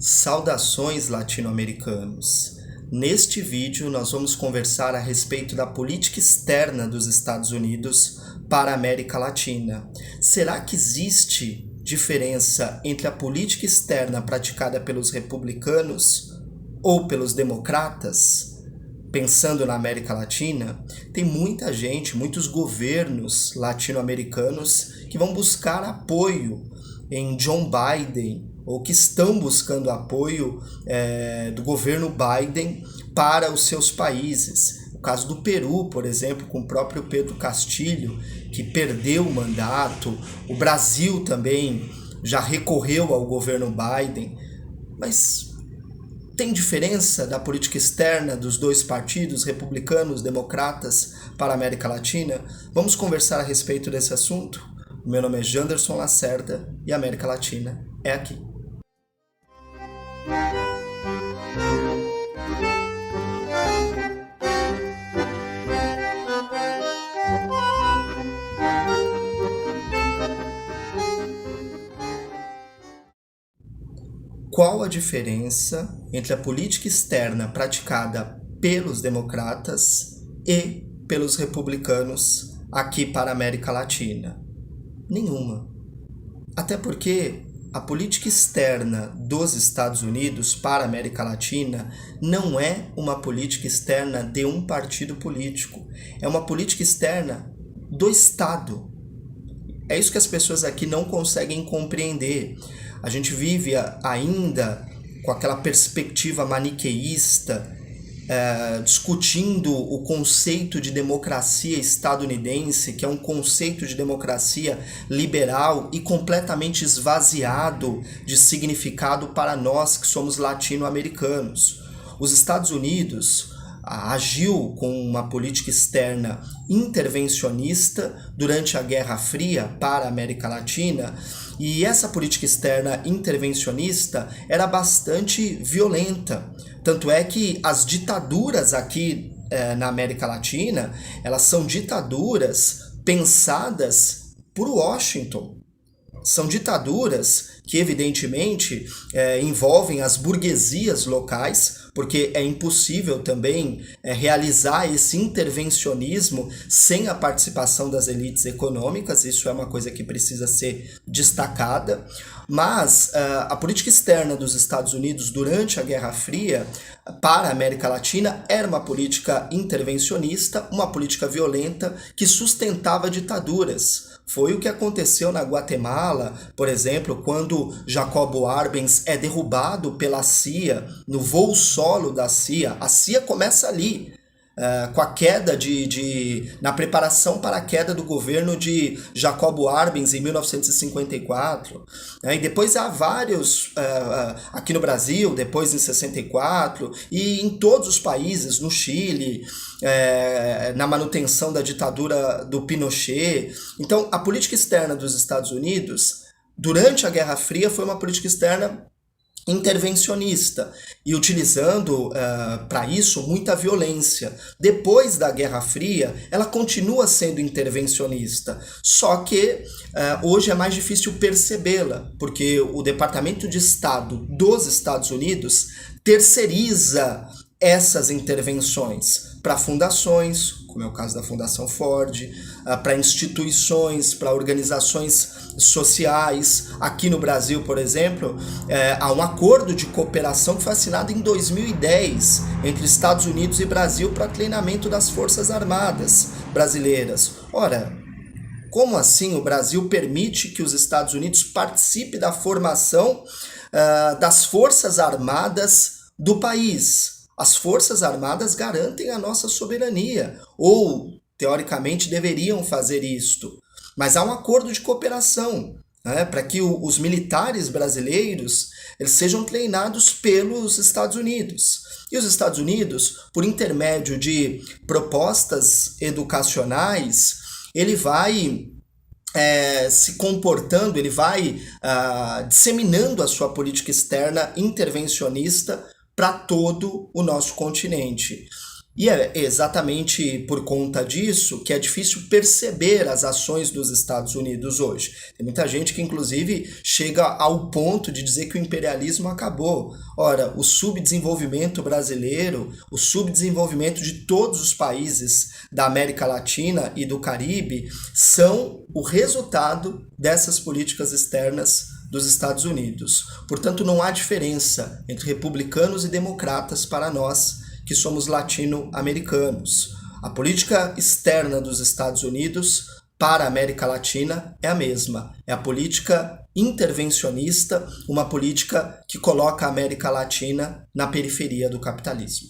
Saudações latino-americanos! Neste vídeo nós vamos conversar a respeito da política externa dos Estados Unidos para a América Latina. Será que existe diferença entre a política externa praticada pelos republicanos ou pelos democratas? Pensando na América Latina, tem muita gente, muitos governos latino-americanos que vão buscar apoio em John Biden, ou que estão buscando apoio do governo Biden para os seus países. O caso do Peru, por exemplo, com o próprio Pedro Castillo, que perdeu o mandato. O Brasil também já recorreu ao governo Biden. Mas tem diferença da política externa dos dois partidos, republicanos, democratas, para a América Latina? Vamos conversar a respeito desse assunto? O meu nome é Janderson Lacerda e a América Latina é aqui. Qual a diferença entre a política externa praticada pelos democratas e pelos republicanos aqui para a América Latina? Nenhuma. Até porque a política externa dos Estados Unidos para a América Latina não é uma política externa de um partido político. É uma política externa do Estado. É isso que as pessoas aqui não conseguem compreender. A gente vive ainda com aquela perspectiva maniqueísta, discutindo o conceito de democracia estadunidense, que é um conceito de democracia liberal e completamente esvaziado de significado para nós que somos latino-americanos. Os Estados Unidos agiu com uma política externa intervencionista durante a Guerra Fria para a América Latina, e essa política externa intervencionista era bastante violenta. Tanto é que as ditaduras aqui na América Latina, elas são ditaduras pensadas por Washington. São ditaduras que, evidentemente, envolvem as burguesias locais, porque é impossível também realizar esse intervencionismo sem a participação das elites econômicas. Isso é uma coisa que precisa ser destacada. Mas a política externa dos Estados Unidos durante a Guerra Fria para a América Latina era uma política intervencionista, uma política violenta que sustentava ditaduras. Foi o que aconteceu na Guatemala, por exemplo, quando Jacobo Arbenz é derrubado pela CIA, no voo solo da CIA. A CIA começa ali, com a queda na preparação para a queda do governo de Jacobo Arbenz em 1954. E depois há vários, aqui no Brasil, depois em 64, e em todos os países, no Chile, na manutenção da ditadura do Pinochet. Então, a política externa dos Estados Unidos, durante a Guerra Fria, foi uma política externa intervencionista e utilizando para isso muita violência. Depois da Guerra Fria, ela continua sendo intervencionista, só que hoje é mais difícil percebê-la, porque o Departamento de Estado dos Estados Unidos terceiriza essas intervenções para fundações, como é o caso da Fundação Ford, para instituições, para organizações sociais. Aqui no Brasil, por exemplo, há um acordo de cooperação que foi assinado em 2010 entre Estados Unidos e Brasil para treinamento das Forças Armadas brasileiras. Ora, como assim o Brasil permite que os Estados Unidos participem da formação das Forças Armadas do país? As Forças Armadas garantem a nossa soberania, ou, teoricamente, deveriam fazer isto. Mas há um acordo de cooperação, né, para que os militares brasileiros eles sejam treinados pelos Estados Unidos. E os Estados Unidos, por intermédio de propostas educacionais, ele vai se comportando, ele vai disseminando a sua política externa intervencionista para todo o nosso continente. E é exatamente por conta disso que é difícil perceber as ações dos Estados Unidos hoje. Tem muita gente que, inclusive, chega ao ponto de dizer que o imperialismo acabou. Ora, o subdesenvolvimento brasileiro, o subdesenvolvimento de todos os países da América Latina e do Caribe são o resultado dessas políticas externas dos Estados Unidos. Portanto, não há diferença entre republicanos e democratas para nós, que somos latino-americanos. A política externa dos Estados Unidos para a América Latina é a mesma. É a política intervencionista, uma política que coloca a América Latina na periferia do capitalismo.